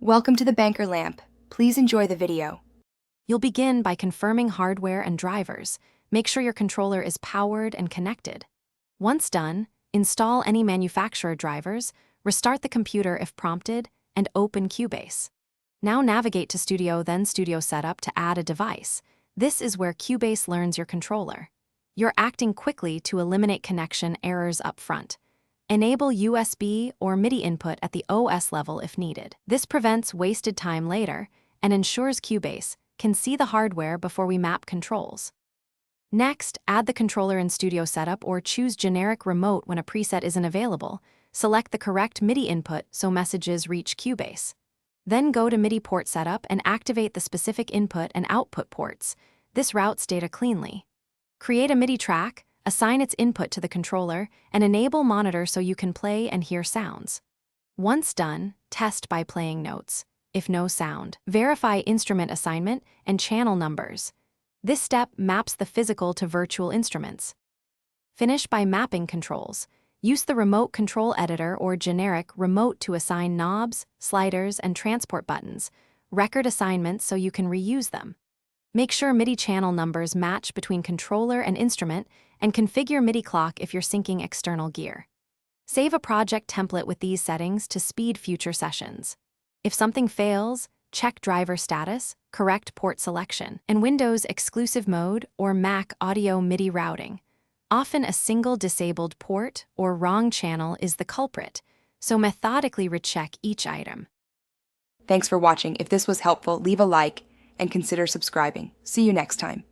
Welcome to the Banker Lamp. Please enjoy the video. You'll begin by confirming hardware and drivers. Make sure your controller is powered and connected. Once done, install any manufacturer drivers, restart the computer if prompted, and open Cubase. Now navigate to Studio, then Studio Setup to add a device. This is where Cubase learns your controller. You're acting quickly to eliminate connection errors up front. Enable USB or Midi input at the OS level if needed. This prevents wasted time later and ensures Cubase can see the hardware before we map controls. Next, add the controller in Studio Setup or choose generic remote when a preset isn't available. Select the correct Midi input so messages reach Cubase. Then go to Midi port setup and activate the specific input and output ports. This routes data cleanly. Create a Midi track, assign its input to the controller, and enable monitor so you can play and hear sounds. Once done, test by playing notes. If no sound, verify instrument assignment and channel numbers. This step maps the physical to virtual instruments. Finish by mapping controls. Use the remote control editor or generic remote to assign knobs, sliders, and transport buttons. Record assignments so you can reuse them. Make sure Midi channel numbers match between controller and instrument, and configure Midi clock if you're syncing external gear. Save a project template with these settings to speed future sessions. If something fails, check driver status, correct port selection, and Windows exclusive mode or Mac audio Midi routing. Often a single disabled port or wrong channel is the culprit, so methodically recheck each item. Thanks for watching. If this was helpful, leave a like and consider subscribing. See you next time.